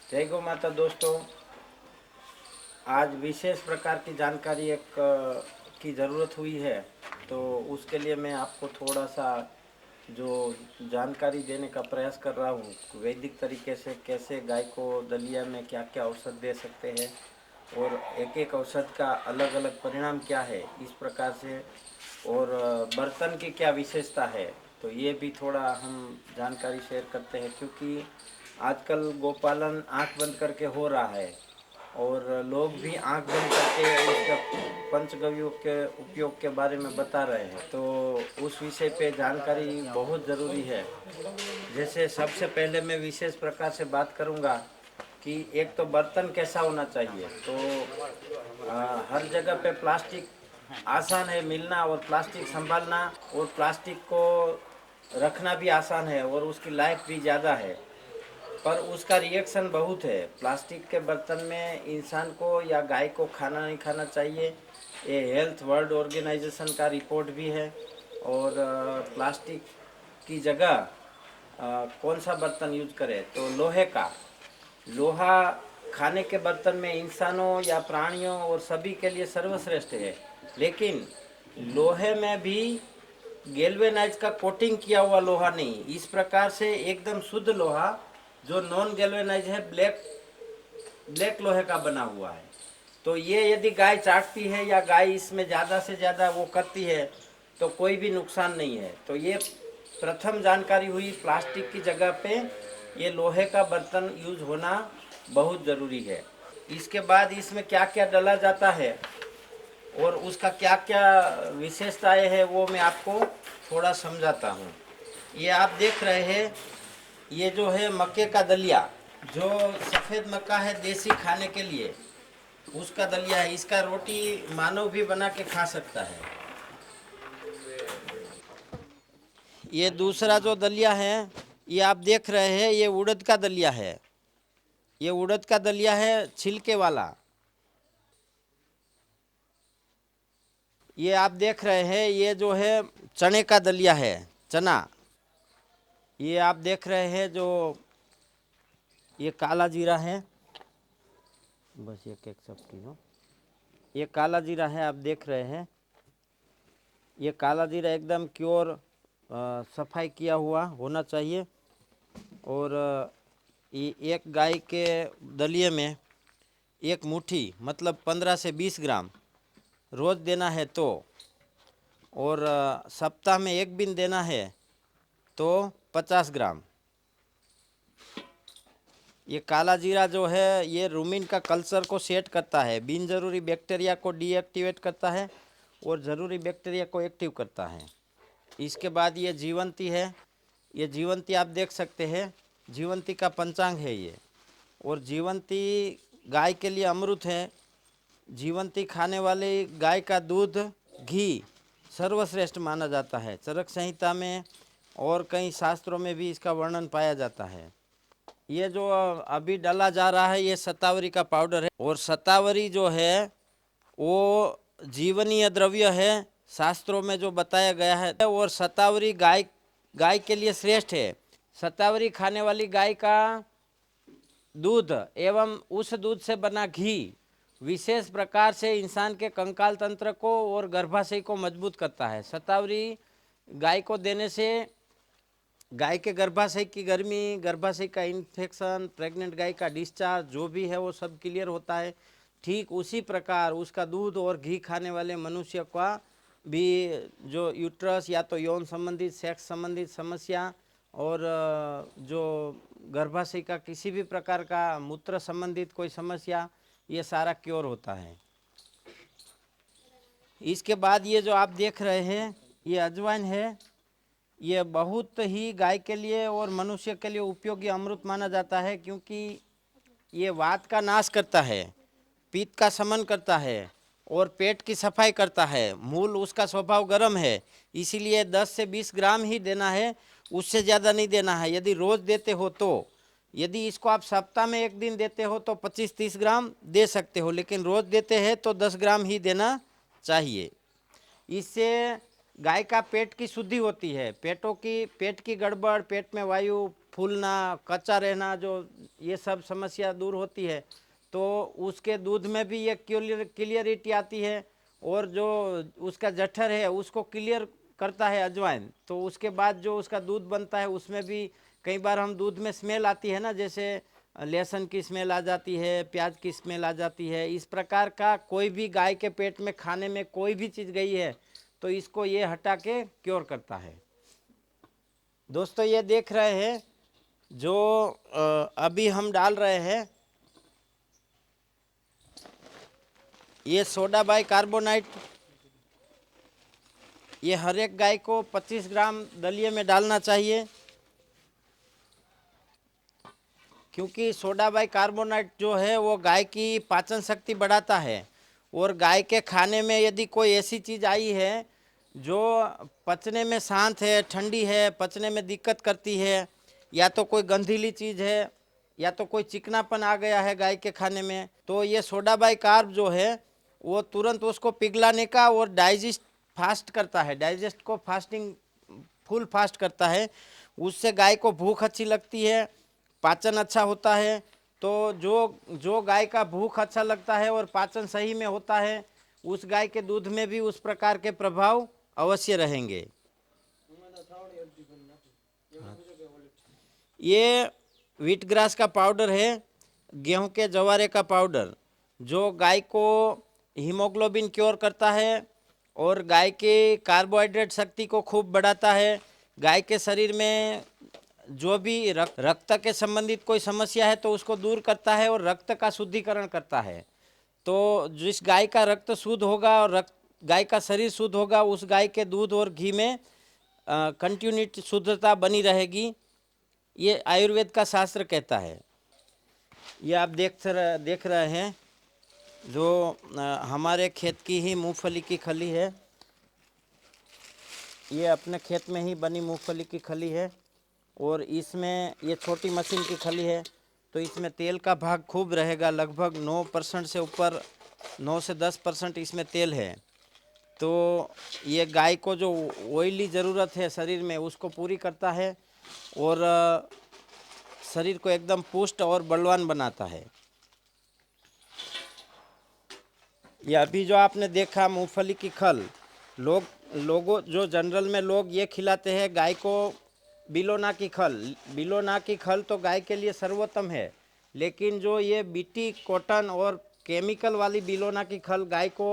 जय गौ माता दोस्तों। आज विशेष प्रकार की जानकारी की ज़रूरत हुई है, तो उसके लिए मैं आपको थोड़ा सा जो जानकारी देने का प्रयास कर रहा हूँ, वैदिक तरीके से कैसे गाय को दलिया में क्या क्या औषध दे सकते हैं और एक एक औषध का अलग अलग परिणाम क्या है, इस प्रकार से। और बर्तन की क्या विशेषता है, तो ये भी थोड़ा हम जानकारी शेयर करते हैं, क्योंकि आजकल गोपालन आंख बंद करके हो रहा है और लोग भी आंख बंद करके उसका पंचगव्यों के उपयोग के बारे में बता रहे हैं। तो उस विषय पे जानकारी बहुत ज़रूरी है। जैसे सबसे पहले मैं विशेष प्रकार से बात करूंगा कि एक तो बर्तन कैसा होना चाहिए। तो हर जगह पे प्लास्टिक आसान है मिलना और प्लास्टिक संभालना और प्लास्टिक को रखना भी आसान है और उसकी लाइफ भी ज़्यादा है, पर उसका रिएक्शन बहुत है। प्लास्टिक के बर्तन में इंसान को या गाय को खाना नहीं खाना चाहिए। ये हेल्थ वर्ल्ड ऑर्गेनाइजेशन का रिपोर्ट भी है। और प्लास्टिक की जगह कौन सा बर्तन यूज करें, तो लोहे का। लोहा खाने के बर्तन में इंसानों या प्राणियों और सभी के लिए सर्वश्रेष्ठ है, लेकिन लोहे में भी गैल्वेनाइज का कोटिंग किया हुआ लोहा नहीं। इस प्रकार से एकदम शुद्ध लोहा जो नॉन गैल्वेनाइज है, ब्लैक ब्लैक लोहे का बना हुआ है। तो ये यदि गाय चाटती है या गाय इसमें ज़्यादा से ज़्यादा वो करती है तो कोई भी नुकसान नहीं है। तो ये प्रथम जानकारी हुई, प्लास्टिक की जगह पे ये लोहे का बर्तन यूज होना बहुत ज़रूरी है। इसके बाद इसमें क्या क्या डाला जाता है और उसका क्या क्या विशेषताएं है, वो मैं आपको थोड़ा समझाता हूँ। ये आप देख रहे हैं, ये जो है मक्के का दलिया, जो सफ़ेद मक्का है देसी खाने के लिए, उसका दलिया है। इसका रोटी मानव भी बना के खा सकता है। ये दूसरा जो दलिया है, ये आप देख रहे हैं, ये उड़द का दलिया है। ये उड़द का दलिया है छिलके वाला। ये आप देख रहे हैं, ये जो है चने का दलिया है, चना। ये आप देख रहे हैं जो ये काला जीरा है, बस एक एक चपटी हो। ये काला जीरा है, आप देख रहे हैं। ये काला जीरा एकदम प्योर सफाई किया हुआ होना चाहिए। और ये एक गाय के दलिए में एक मुट्ठी मतलब 15 से 20 ग्राम रोज़ देना है तो, और सप्ताह में एक दिन देना है तो 50 ग्राम। ये काला जीरा जो है, ये रूमिन का कल्चर को सेट करता है, बिन ज़रूरी बैक्टीरिया को डीएक्टिवेट करता है और ज़रूरी बैक्टीरिया को एक्टिव करता है। इसके बाद ये जीवंती है। ये जीवंती आप देख सकते हैं, जीवंती का पंचांग है ये। और जीवंती गाय के लिए अमृत है। जीवंती खाने वाली गाय का दूध, घी सर्वश्रेष्ठ माना जाता है। चरक संहिता में और कई शास्त्रों में भी इसका वर्णन पाया जाता है। ये जो अभी डाला जा रहा है, ये शतावरी का पाउडर है। और शतावरी जो है वो जीवनीय द्रव्य है, शास्त्रों में जो बताया गया है। और शतावरी गाय गाय के लिए श्रेष्ठ है। शतावरी खाने वाली गाय का दूध एवं उस दूध से बना घी विशेष प्रकार से इंसान के कंकाल तंत्र को और गर्भाशय को मजबूत करता है। शतावरी गाय को देने से गाय के गर्भाशय की गर्मी, गर्भाशय का इन्फेक्शन, प्रेग्नेंट गाय का डिस्चार्ज जो भी है वो सब क्लियर होता है। ठीक उसी प्रकार उसका दूध और घी खाने वाले मनुष्य का भी जो यूट्रस या तो यौन संबंधित, सेक्स संबंधित समस्या और जो गर्भाशय का किसी भी प्रकार का मूत्र संबंधित कोई समस्या, ये सारा क्योर होता है। इसके बाद ये जो आप देख रहे हैं, ये अजवाइन है। ये बहुत ही गाय के लिए और मनुष्य के लिए उपयोगी अमृत माना जाता है, क्योंकि ये वात का नाश करता है, पित्त का शमन करता है और पेट की सफाई करता है। मूल उसका स्वभाव गर्म है, इसीलिए 10 से 20 ग्राम ही देना है, उससे ज़्यादा नहीं देना है। यदि रोज़ देते हो तो, यदि इसको आप सप्ताह में एक दिन देते हो तो 25-30 ग्राम दे सकते हो, लेकिन रोज़ देते हैं तो 10 ग्राम ही देना चाहिए। इससे गाय का पेट की शुद्धि होती है। पेट की गड़बड़, पेट में वायु फूलना, कच्चा रहना, जो ये सब समस्या दूर होती है। तो उसके दूध में भी ये क्लियरिटी आती है। और जो उसका जठर है उसको क्लियर करता है अजवाइन। तो उसके बाद जो उसका दूध बनता है उसमें भी कई बार हम दूध में स्मेल आती है ना, जैसे लहसुन की स्मेल आ जाती है, प्याज की स्मेल आ जाती है। इस प्रकार का कोई भी गाय के पेट में खाने में कोई भी चीज़ गई है तो इसको ये हटा के क्योर करता है। दोस्तों ये देख रहे हैं जो अभी हम डाल रहे हैं, ये सोडा बाइकार्बोनेट। ये हर एक गाय को 25 ग्राम दलिये में डालना चाहिए, क्योंकि सोडा बाइकार्बोनेट जो है वो गाय की पाचन शक्ति बढ़ाता है। और गाय के खाने में यदि कोई ऐसी चीज़ आई है जो पचने में शांत है, ठंडी है, पचने में दिक्कत करती है, या तो कोई गंधीली चीज़ है, या तो कोई चिकनापन आ गया है गाय के खाने में, तो ये सोडा बाइकार्ब जो है वो तुरंत उसको पिघलाने का और डाइजेस्ट फास्ट करता है, डाइजेस्ट को फास्टिंग फुल फास्ट करता है। उससे गाय को भूख अच्छी लगती है, पाचन अच्छा होता है। तो जो गाय का भूख अच्छा लगता है और पाचन सही में होता है, उस गाय के दूध में भी उस प्रकार के प्रभाव अवश्य रहेंगे। ये व्हीट ग्रास का पाउडर है, गेहूं के जवारे का पाउडर, जो गाय को हीमोग्लोबिन क्योर करता है और गाय के कार्बोहाइड्रेट शक्ति को खूब बढ़ाता है। गाय के शरीर में जो भी रक्त के संबंधित कोई समस्या है तो उसको दूर करता है और रक्त का शुद्धिकरण करता है। तो जिस गाय का रक्त शुद्ध होगा और गाय का शरीर शुद्ध होगा, उस गाय के दूध और घी में कंटिन्यूटी शुद्धता बनी रहेगी, ये आयुर्वेद का शास्त्र कहता है। ये आप देख रहे हैं जो हमारे खेत की ही मूंगफली की खली है। ये अपने खेत में ही बनी मूंगफली की खली है और इसमें ये छोटी मशीन की खली है, तो इसमें तेल का भाग खूब रहेगा, लगभग 9% से ऊपर, 9 से 10% इसमें तेल है। तो ये गाय को जो ऑयली ज़रूरत है शरीर में उसको पूरी करता है और शरीर को एकदम पुष्ट और बलवान बनाता है। ये अभी जो आपने देखा मूंगफली की खल, लोगों जो जनरल में लोग ये खिलाते हैं गाय को बिलोना की खल। बिलोना की खल तो गाय के लिए सर्वोत्तम है, लेकिन जो ये बीटी कॉटन और केमिकल वाली बिलोना की खल गाय को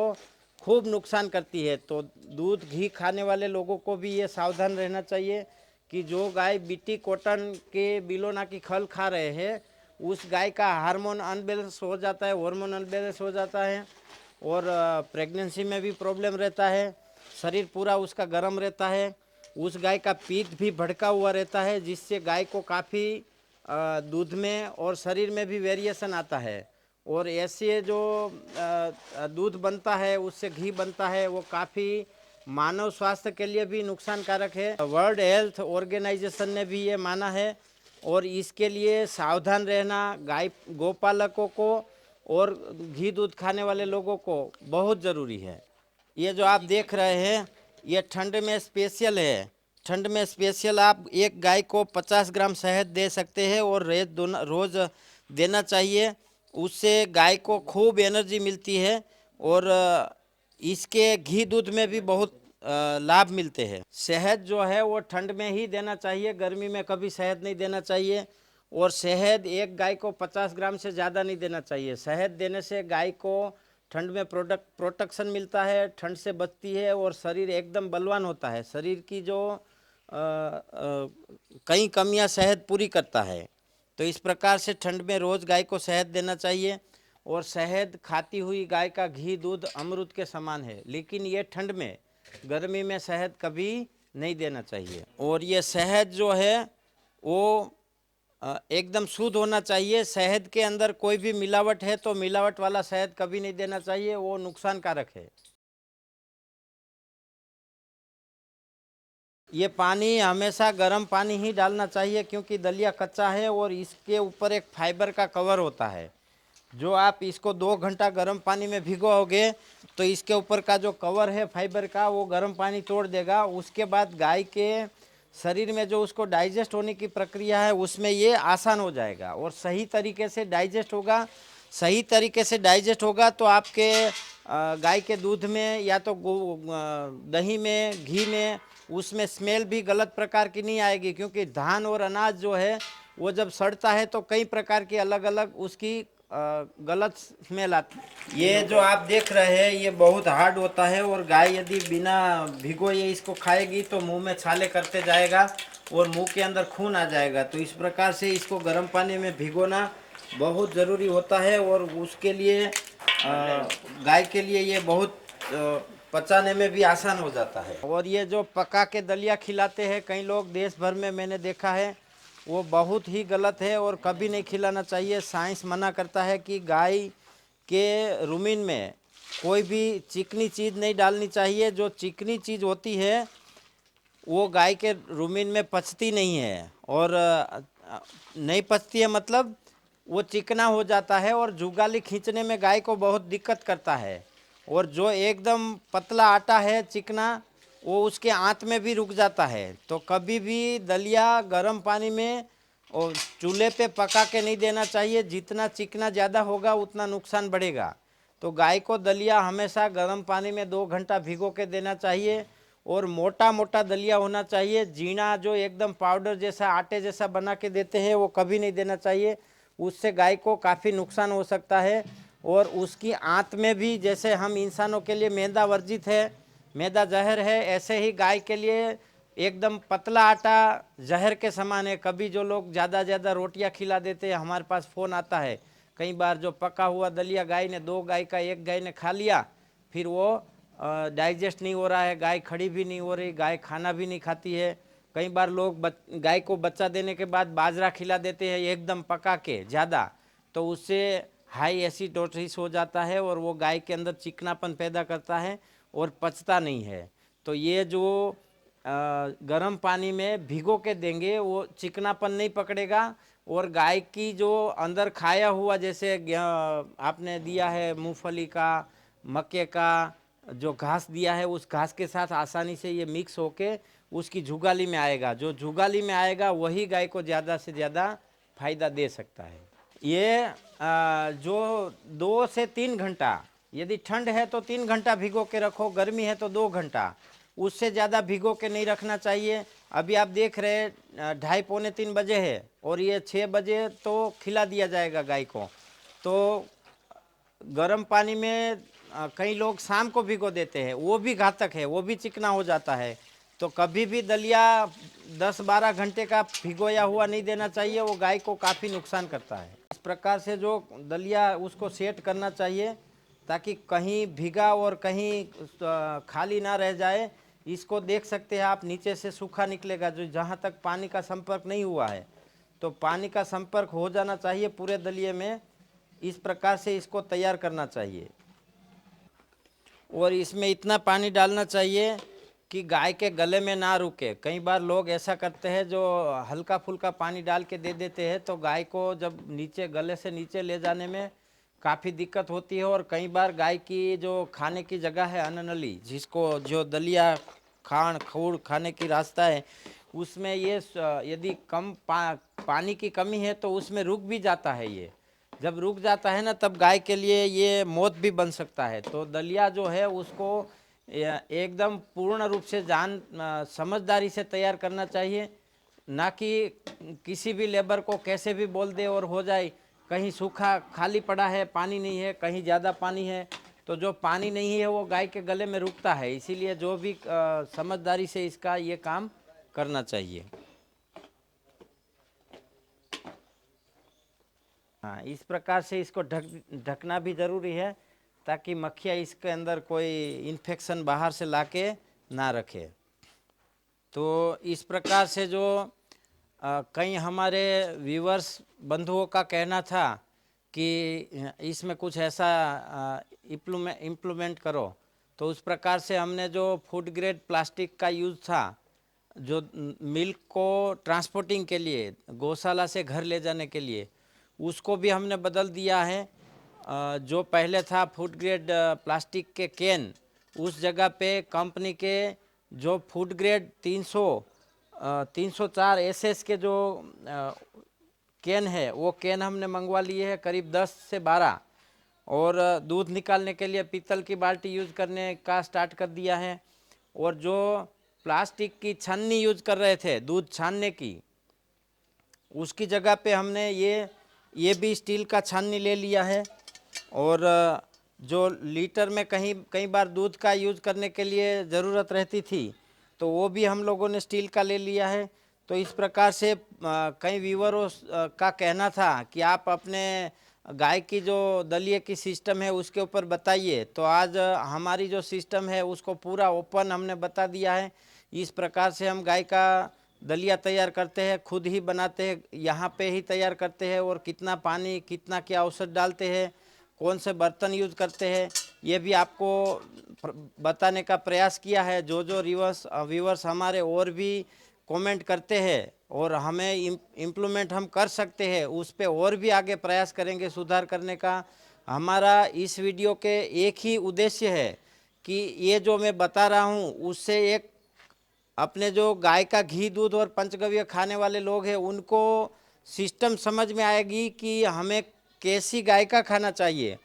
खूब नुकसान करती है। तो दूध घी खाने वाले लोगों को भी ये सावधान रहना चाहिए कि जो गाय बीटी कॉटन के बिलोना की खल खा रहे हैं, उस गाय का हार्मोन अनबैलेंस हो जाता है, हार्मोन अनबैलेंस हो जाता है और प्रेगनेंसी में भी प्रॉब्लम रहता है, शरीर पूरा उसका गर्म रहता है, उस गाय का पीठ भी भड़का हुआ रहता है, जिससे गाय को काफ़ी दूध में और शरीर में भी वेरिएशन आता है। और ऐसे जो दूध बनता है, उससे घी बनता है, वो काफ़ी मानव स्वास्थ्य के लिए भी नुकसानकारक है। वर्ल्ड हेल्थ ऑर्गेनाइजेशन ने भी ये माना है और इसके लिए सावधान रहना गाय गौपालकों को और घी दूध खाने वाले लोगों को बहुत ज़रूरी है। ये जो आप देख रहे हैं ये ठंड में स्पेशल है। ठंड में स्पेशल आप एक गाय को 50 ग्राम शहद दे सकते हैं और रोज़ देना चाहिए। उससे गाय को खूब एनर्जी मिलती है और इसके घी दूध में भी बहुत लाभ मिलते हैं। शहद जो है वो ठंड में ही देना चाहिए, गर्मी में कभी शहद नहीं देना चाहिए। और शहद एक गाय को 50 ग्राम से ज़्यादा नहीं देना चाहिए। शहद देने से गाय को ठंड में प्रोटेक्शन मिलता है, ठंड से बचती है और शरीर एकदम बलवान होता है। शरीर की जो कई कमियां शहद पूरी करता है। तो इस प्रकार से ठंड में रोज़ गाय को शहद देना चाहिए। और शहद खाती हुई गाय का घी दूध अमृत के समान है, लेकिन ये ठंड में, गर्मी में शहद कभी नहीं देना चाहिए। और ये शहद जो है वो एकदम शुद्ध होना चाहिए। शहद के अंदर कोई भी मिलावट है तो मिलावट वाला शहद कभी नहीं देना चाहिए, वो नुकसानकारक है। ये पानी हमेशा गर्म पानी ही डालना चाहिए, क्योंकि दलिया कच्चा है और इसके ऊपर एक फाइबर का कवर होता है। जो आप इसको 2 घंटा गर्म पानी में भिगोओगे तो इसके ऊपर का जो कवर है फाइबर का, वो गर्म पानी तोड़ देगा। उसके बाद गाय के शरीर में जो उसको डाइजेस्ट होने की प्रक्रिया है उसमें ये आसान हो जाएगा और सही तरीके से डाइजेस्ट होगा। सही तरीके से डाइजेस्ट होगा तो आपके गाय के दूध में या तो दही में, घी में, उसमें स्मेल भी गलत प्रकार की नहीं आएगी, क्योंकि धान और अनाज जो है वो जब सड़ता है तो कई प्रकार की अलग अलग उसकी गलत स्मेल आती। ये जो आप देख रहे हैं ये बहुत हार्ड होता है और गाय यदि बिना भिगोए इसको खाएगी तो मुंह में छाले करते जाएगा और मुंह के अंदर खून आ जाएगा। तो इस प्रकार से इसको गर्म पानी में भिगोना बहुत ज़रूरी होता है और उसके लिए गाय के लिए ये बहुत पचाने में भी आसान हो जाता है। और ये जो पका के दलिया खिलाते हैं कई लोग देश भर में, मैंने देखा है, वो बहुत ही गलत है और कभी नहीं खिलाना चाहिए। साइंस मना करता है कि गाय के रुमिन में कोई भी चिकनी चीज़ नहीं डालनी चाहिए। जो चिकनी चीज़ होती है वो गाय के रुमिन में पचती नहीं है और नहीं पचती है मतलब वो चिकना हो जाता है और जुगाली खींचने में गाय को बहुत दिक्कत करता है। और जो एकदम पतला आटा है चिकना, वो उसके आंत में भी रुक जाता है। तो कभी भी दलिया गर्म पानी में और चूल्हे पे पका के नहीं देना चाहिए। जितना चिकना ज़्यादा होगा उतना नुकसान बढ़ेगा। तो गाय को दलिया हमेशा गर्म पानी में 2 घंटा भिगो के देना चाहिए और मोटा मोटा दलिया होना चाहिए। जीना जो एकदम पाउडर जैसा आटे जैसा बना के देते हैं वो कभी नहीं देना चाहिए, उससे गाय को काफ़ी नुकसान हो सकता है। और उसकी आंत में भी, जैसे हम इंसानों के लिए मैदा वर्जित है, मैदा जहर है, ऐसे ही गाय के लिए एकदम पतला आटा जहर के समान है। कभी जो लोग ज़्यादा रोटियां खिला देते हैं, हमारे पास फ़ोन आता है कई बार, जो पका हुआ दलिया गाय ने 2 गाय का 1 गाय ने खा लिया, फिर वो डाइजेस्ट नहीं हो रहा है, गाय खड़ी भी नहीं हो रही, गाय खाना भी नहीं खाती है। कई बार लोग गाय को बच्चा देने के बाद बाजरा खिला देते हैं एकदम पका के ज़्यादा, तो उससे हाई एसिडोसिस हो जाता है और वो गाय के अंदर चिकनापन पैदा करता है और पचता नहीं है। तो ये जो गर्म पानी में भिगो के देंगे वो चिकनापन नहीं पकड़ेगा और गाय की जो अंदर खाया हुआ, जैसे आपने दिया है मूंगफली का, मक्के का जो घास दिया है, उस घास के साथ आसानी से ये मिक्स होके उसकी जुगाली में आएगा। जो जुगाली में आएगा वही गाय को ज़्यादा से ज़्यादा फायदा दे सकता है। ये जो 2 से 3 घंटा, यदि ठंड है तो 3 घंटा भिगो के रखो, गर्मी है तो 2 घंटा, उससे ज़्यादा भिगो के नहीं रखना चाहिए। अभी आप देख रहे हैं 2:30 पौने 3 बजे है और ये 6 बजे तो खिला दिया जाएगा गाय को। तो गर्म पानी में कई लोग शाम को भिगो देते हैं, वो भी घातक है, वो भी चिकना हो जाता है। तो कभी भी दलिया 10-12 घंटे का भिगोया हुआ नहीं देना चाहिए, वो गाय को काफ़ी नुकसान करता है। इस प्रकार से जो दलिया उसको सेट करना चाहिए ताकि कहीं भीगा और कहीं खाली ना रह जाए। इसको देख सकते हैं आप, नीचे से सूखा निकलेगा, जो जहाँ तक पानी का संपर्क नहीं हुआ है, तो पानी का संपर्क हो जाना चाहिए पूरे दलिये में। इस प्रकार से इसको तैयार करना चाहिए और इसमें इतना पानी डालना चाहिए कि गाय के गले में ना रुके। कई बार लोग ऐसा करते हैं जो हल्का फुल्का पानी डाल के दे देते हैं, तो गाय को जब नीचे गले से नीचे ले जाने में काफ़ी दिक्कत होती है। और कई बार गाय की जो खाने की जगह है, अन्न नली, जिसको जो दलिया खूड़ खाने की रास्ता है, उसमें ये यदि कम पानी की कमी है तो उसमें रुक भी जाता है। ये जब रुक जाता है ना, तब गाय के लिए ये मौत भी बन सकता है। तो दलिया जो है उसको एकदम पूर्ण रूप से समझदारी से तैयार करना चाहिए, ना कि किसी भी लेबर को कैसे भी बोल दे और हो जाए। कहीं सूखा खाली पड़ा है, पानी नहीं है, कहीं ज़्यादा पानी है, तो जो पानी नहीं है वो गाय के गले में रुकता है। इसीलिए जो भी समझदारी से इसका ये काम करना चाहिए। हाँ, इस प्रकार से इसको ढकना भी ज़रूरी है ताकि मक्खियाँ इसके अंदर कोई इन्फेक्शन बाहर से लाके ना रखे। तो इस प्रकार से जो कई हमारे व्यूवर्स बंधुओं का कहना था कि इसमें कुछ ऐसा इम्प्लीमेंट करो, तो उस प्रकार से हमने जो फूड ग्रेड प्लास्टिक का यूज़ था, जो मिल्क को ट्रांसपोर्टिंग के लिए, गौशाला से घर ले जाने के लिए, उसको भी हमने बदल दिया है। जो पहले था फूड ग्रेड प्लास्टिक के कैन, उस जगह पे कंपनी के जो फूड ग्रेड 300 304 एसएस के जो कैन है वो कैन हमने मंगवा लिए हैं, करीब 10 से 12। और दूध निकालने के लिए पीतल की बाल्टी यूज़ करने का स्टार्ट कर दिया है। और जो प्लास्टिक की छन्नी यूज़ कर रहे थे दूध छानने की, उसकी जगह पे हमने ये भी स्टील का छाननी ले लिया है। और जो लीटर में कई बार दूध का यूज़ करने के लिए ज़रूरत रहती थी, तो वो भी हम लोगों ने स्टील का ले लिया है। तो इस प्रकार से कई व्यूअरों का कहना था कि आप अपने गाय की जो दलिए की सिस्टम है उसके ऊपर बताइए, तो आज हमारी जो सिस्टम है उसको पूरा ओपन हमने बता दिया है। इस प्रकार से हम गाय का दलिया तैयार करते हैं, खुद ही बनाते हैं, यहाँ पे ही तैयार करते हैं। और कितना पानी, कितना क्या औसत डालते हैं, कौन से बर्तन यूज़ करते हैं, ये भी आपको बताने का प्रयास किया है। जो व्यूवर्स हमारे और भी कमेंट करते हैं और हमें इम्प्लीमेंट हम कर सकते हैं, उस पे और भी आगे प्रयास करेंगे सुधार करने का। हमारा इस वीडियो के एक ही उद्देश्य है कि ये जो मैं बता रहा हूँ उससे एक अपने जो गाय का घी, दूध और पंचगव्य खाने वाले लोग हैं उनको सिस्टम समझ में आएगी कि हमें कैसी गाय का खाना चाहिए।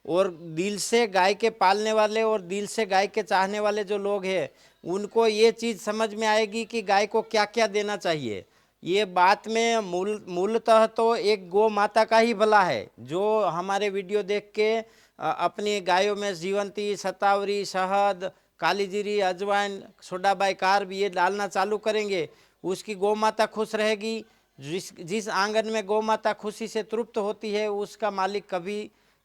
और दिल से गाय के पालने वाले और दिल से गाय के चाहने वाले जो लोग हैं उनको ये चीज़ समझ में आएगी कि गाय को क्या क्या देना चाहिए। ये बात में मूलतः तो एक गौ माता का ही भला है। जो हमारे वीडियो देख के अपनी गायों में जीवंती, शतावरी, शहद, काली जीरी, अजवाइन, सोडा बाइकार्ब ये डालना चालू करेंगे, उसकी गौ माता खुश रहेगी। जिस आंगन में गौ माता खुशी से तृप्त होती है उसका मालिक कभी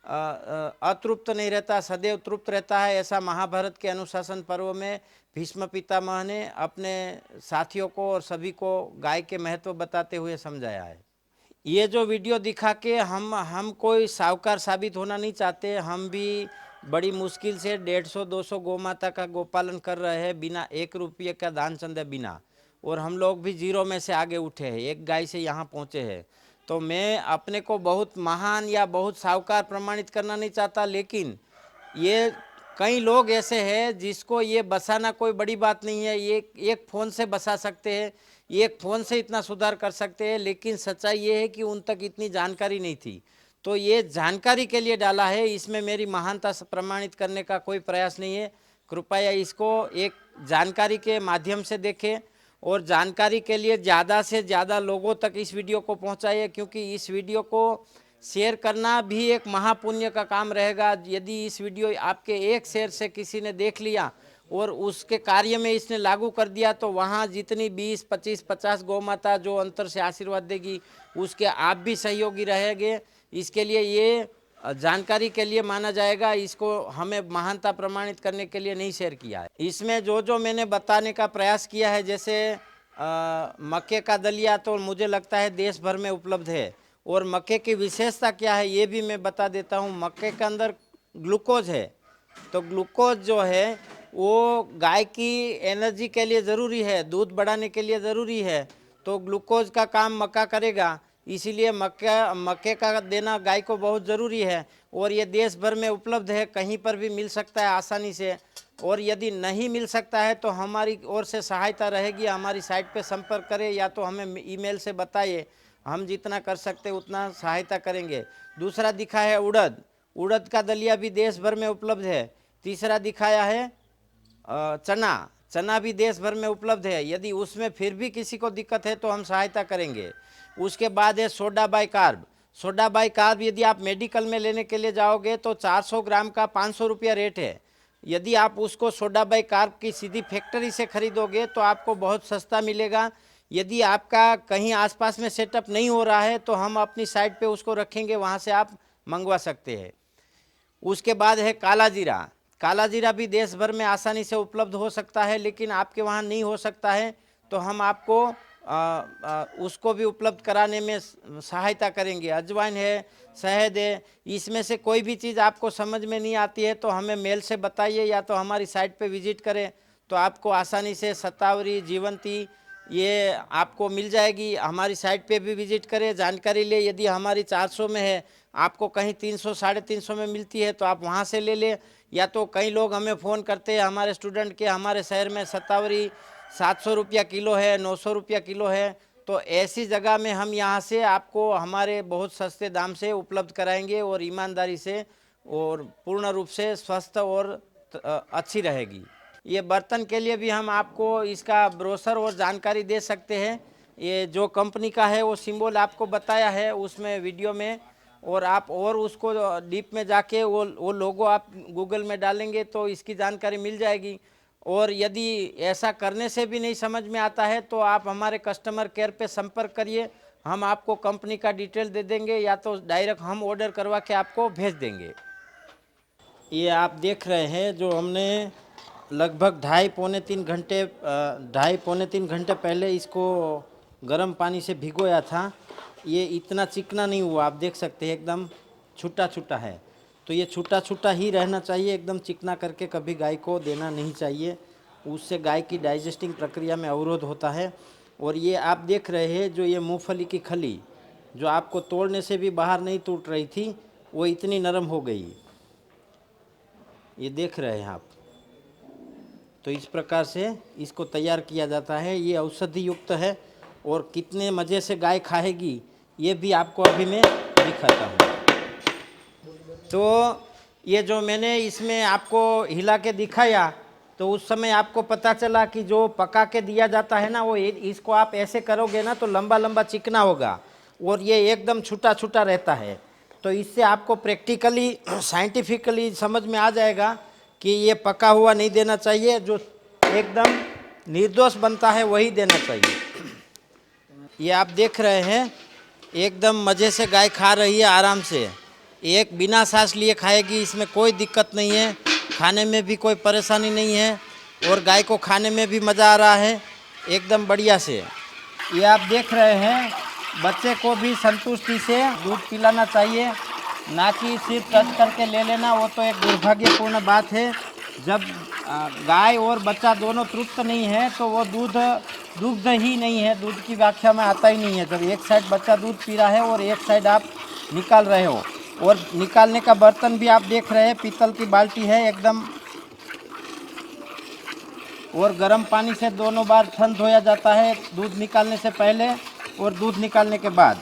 अतृप्त नहीं रहता, सदैव तृप्त रहता है। ऐसा महाभारत के अनुशासन पर्व में भीष्म पितामह ने अपने साथियों को और सभी को गाय के महत्व बताते हुए समझाया है। ये जो वीडियो दिखा के हम कोई साहूकार साबित होना नहीं चाहते। हम भी बड़ी मुश्किल से 150-200 गौ माता का गोपालन कर रहे हैं बिना 1 रुपये का दान चंदे बिना। और हम लोग भी जीरो में से आगे उठे हैं, एक गाय से यहाँ पहुँचे हैं। तो मैं अपने को बहुत महान या बहुत साहूकार प्रमाणित करना नहीं चाहता, लेकिन ये कई लोग ऐसे हैं जिसको ये बसाना कोई बड़ी बात नहीं है। ये एक फ़ोन से बसा सकते हैं, एक फ़ोन से इतना सुधार कर सकते हैं, लेकिन सच्चाई ये है कि उन तक इतनी जानकारी नहीं थी। तो ये जानकारी के लिए डाला है, इसमें मेरी महानता प्रमाणित करने का कोई प्रयास नहीं है। कृपया इसको एक जानकारी के माध्यम से देखें और जानकारी के लिए ज़्यादा से ज़्यादा लोगों तक इस वीडियो को पहुंचाइए, क्योंकि इस वीडियो को शेयर करना भी एक महापुण्य का काम रहेगा। यदि इस वीडियो आपके एक शेयर से किसी ने देख लिया और उसके कार्य में इसने लागू कर दिया, तो वहाँ जितनी 20, 25, 50 गौ माता जो अंतर से आशीर्वाद देगी उसके आप भी सहयोगी रहेंगे। इसके लिए ये जानकारी के लिए माना जाएगा, इसको हमें महानता प्रमाणित करने के लिए नहीं शेयर किया है। इसमें जो मैंने बताने का प्रयास किया है, जैसे मक्के का दलिया तो मुझे लगता है देश भर में उपलब्ध है। और मक्के की विशेषता क्या है ये भी मैं बता देता हूँ। मक्के के अंदर ग्लूकोज है, तो ग्लूकोज जो है वो गाय की एनर्जी के लिए ज़रूरी है, दूध बढ़ाने के लिए ज़रूरी है। तो ग्लूकोज का काम मक्का करेगा, इसीलिए मक्के का देना गाय को बहुत ज़रूरी है। और ये देश भर में उपलब्ध है, कहीं पर भी मिल सकता है आसानी से। और यदि नहीं मिल सकता है तो हमारी ओर से सहायता रहेगी, हमारी साइट पे संपर्क करें या तो हमें ईमेल से बताइए, हम जितना कर सकते उतना सहायता करेंगे। दूसरा दिखा है उड़द का दलिया भी देश भर में उपलब्ध है। तीसरा दिखाया है चना भी देश भर में उपलब्ध है। यदि उसमें फिर भी किसी को दिक्कत है तो हम सहायता करेंगे। उसके बाद है सोडा बाइकार्ब यदि आप मेडिकल में लेने के लिए जाओगे तो 400 ग्राम का 500 रुपया रेट है। यदि आप उसको सोडा बाइकार्ब की सीधी फैक्ट्री से खरीदोगे तो आपको बहुत सस्ता मिलेगा। यदि आपका कहीं आसपास में सेटअप नहीं हो रहा है तो हम अपनी साइट पे उसको रखेंगे, वहाँ से आप मंगवा सकते हैं। उसके बाद है काला जीरा भी देश भर में आसानी से उपलब्ध हो सकता है, लेकिन आपके वहाँ नहीं हो सकता है तो हम आपको उसको भी उपलब्ध कराने में सहायता करेंगे। अजवाइन है, शहद है, इसमें से कोई भी चीज़ आपको समझ में नहीं आती है तो हमें मेल से बताइए या तो हमारी साइट पे विजिट करें, तो आपको आसानी से शतावरी, जीवंती ये आपको मिल जाएगी। हमारी साइट पे भी विजिट करें, जानकारी ले। यदि हमारी 400 में है, आपको कहीं 300, 350 में मिलती है तो आप वहाँ से ले लें। या तो कई लोग हमें फ़ोन करते हैं, हमारे स्टूडेंट के हमारे शहर में शतावरी, 700 रुपया किलो है, 900 रुपया किलो है। तो ऐसी जगह में हम यहाँ से आपको हमारे बहुत सस्ते दाम से उपलब्ध कराएंगे और ईमानदारी से, और पूर्ण रूप से स्वस्थ और अच्छी रहेगी। ये बर्तन के लिए भी हम आपको इसका ब्रोशर और जानकारी दे सकते हैं। ये जो कंपनी का है वो सिंबल आपको बताया है उसमें वीडियो में, और आप और उसको डीप में जाके वो लोगो आप गूगल में डालेंगे तो इसकी जानकारी मिल जाएगी। और यदि ऐसा करने से भी नहीं समझ में आता है तो आप हमारे कस्टमर केयर पे संपर्क करिए, हम आपको कंपनी का डिटेल दे देंगे, या तो डायरेक्ट हम ऑर्डर करवा के आपको भेज देंगे। ये आप देख रहे हैं जो हमने लगभग 2.5 पौने 3 घंटे पहले इसको गर्म पानी से भिगोया था। ये इतना चिकना नहीं हुआ, आप देख सकते हैं एकदम छूटा छूटा है। तो ये छूटा छूटा ही रहना चाहिए, एकदम चिकना करके कभी गाय को देना नहीं चाहिए, उससे गाय की डाइजेस्टिंग प्रक्रिया में अवरोध होता है। और ये आप देख रहे हैं जो ये मूंगफली की खली जो आपको तोड़ने से भी बाहर नहीं टूट रही थी, वो इतनी नरम हो गई, ये देख रहे हैं आप। तो इस प्रकार से इसको तैयार किया जाता है। ये औषधि युक्त है, और कितने मज़े से गाय खाएगी ये भी आपको अभी मैं दिखाता हूँ। तो ये जो मैंने इसमें आपको हिला के दिखाया, तो उस समय आपको पता चला कि जो पका के दिया जाता है ना, वो इसको आप ऐसे करोगे ना तो लंबा लंबा चिकना होगा, और ये एकदम छूटा छूटा रहता है। तो इससे आपको प्रैक्टिकली साइंटिफिकली समझ में आ जाएगा कि ये पका हुआ नहीं देना चाहिए, जो एकदम निर्दोष बनता है वही देना चाहिए। ये आप देख रहे हैं एकदम मज़े से गाय खा रही है आराम से, एक बिना सांस लिए खाएगी, इसमें कोई दिक्कत नहीं है, खाने में भी कोई परेशानी नहीं है, और गाय को खाने में भी मज़ा आ रहा है एकदम बढ़िया से। ये आप देख रहे हैं बच्चे को भी संतुष्टि से दूध पिलाना चाहिए, ना कि सिर्फ टच करके ले लेना, वो तो एक दुर्भाग्यपूर्ण बात है। जब गाय और बच्चा दोनों तृप्त नहीं है तो वो दुग्ध ही नहीं है, दूध की व्याख्या में आता ही नहीं है। जब एक साइड बच्चा दूध पी रहा है और एक साइड आप निकाल रहे हो, और निकालने का बर्तन भी आप देख रहे हैं पीतल की बाल्टी है एकदम, और गर्म पानी से दोनों बार थन धोया जाता है, दूध निकालने से पहले और दूध निकालने के बाद।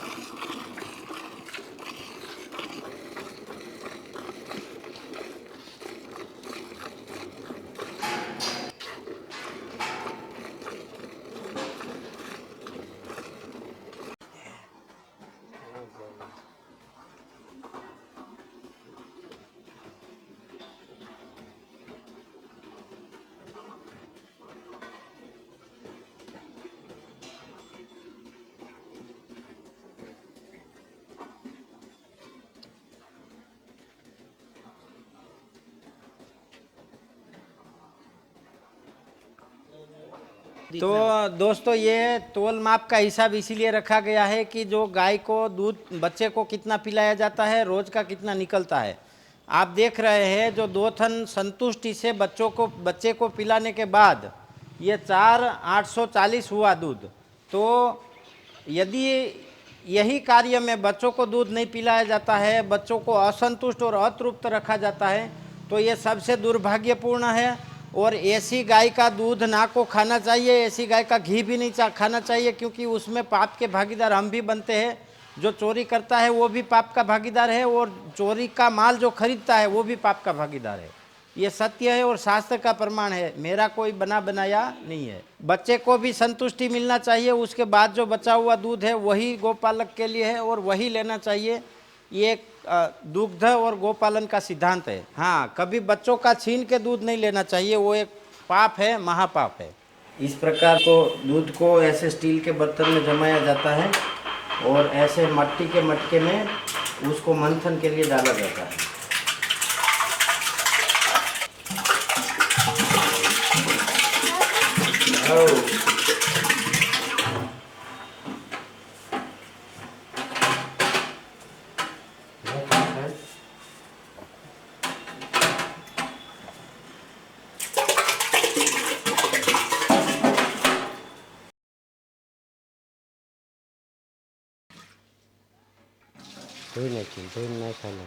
तो दोस्तों ये तोल माप का हिसाब इसीलिए रखा गया है कि जो गाय को दूध बच्चे को कितना पिलाया जाता है, रोज का कितना निकलता है। आप देख रहे हैं जो 2 थन संतुष्टि से बच्चे को पिलाने के बाद ये 4,840 हुआ दूध। तो यदि यही कार्य में बच्चों को दूध नहीं पिलाया जाता है, बच्चों को असंतुष्ट और अतृप्त रखा जाता है, तो ये सबसे दुर्भाग्यपूर्ण है। और ऐसी गाय का दूध ना को खाना चाहिए, ऐसी गाय का घी भी नहीं खाना चाहिए, क्योंकि उसमें पाप के भागीदार हम भी बनते हैं। जो चोरी करता है वो भी पाप का भागीदार है, और चोरी का माल जो खरीदता है वो भी पाप का भागीदार है। ये सत्य है और शास्त्र का प्रमाण है, मेरा कोई बना बनाया नहीं है। बच्चे को भी संतुष्टि मिलना चाहिए, उसके बाद जो बचा हुआ दूध है वही गोपालक के लिए है और वही लेना चाहिए। ये दुग्ध और गोपालन का सिद्धांत है। हाँ, कभी बच्चों का छीन के दूध नहीं लेना चाहिए, वो एक पाप है, महापाप है। इस प्रकार को दूध को ऐसे स्टील के बर्तन में जमाया जाता है, और ऐसे मिट्टी के मटके में उसको मंथन के लिए डाला जाता है। नहीं खाना।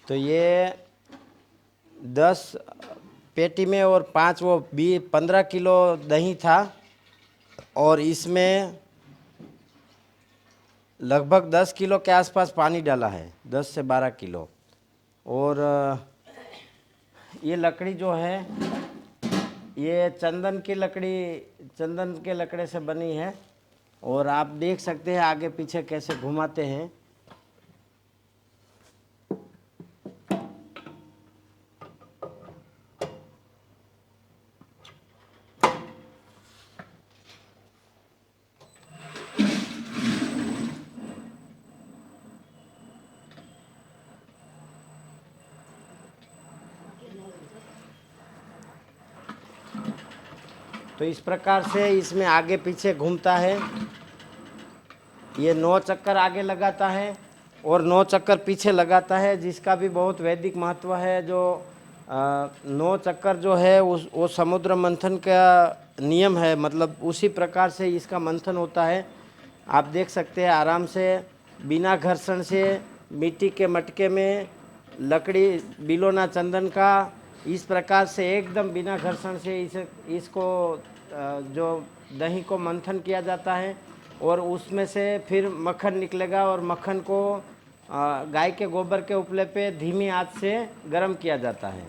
तो ये 10 पेटी में और 5 वो 15 किलो दही था, और इसमें लगभग 10 किलो के आसपास पानी डाला है, 10 से 12 किलो। और ये लकड़ी जो है ये चंदन के लकड़े से बनी है। और आप देख सकते हैं आगे पीछे कैसे घुमाते हैं। तो इस प्रकार से इसमें आगे पीछे घूमता है। ये 9 चक्कर आगे लगाता है और 9 चक्कर पीछे लगाता है, जिसका भी बहुत वैदिक महत्व है। जो 9 चक्कर जो है वो समुद्र मंथन का नियम है, मतलब उसी प्रकार से इसका मंथन होता है। आप देख सकते हैं आराम से बिना घर्षण से मिट्टी के मटके में लकड़ी बिलोना चंदन का इस प्रकार से एकदम बिना घर्षण से इसको जो दही को मंथन किया जाता है, और उसमें से फिर मक्खन निकलेगा, और मक्खन को गाय के गोबर के उपले पे धीमी आंच से गर्म किया जाता है।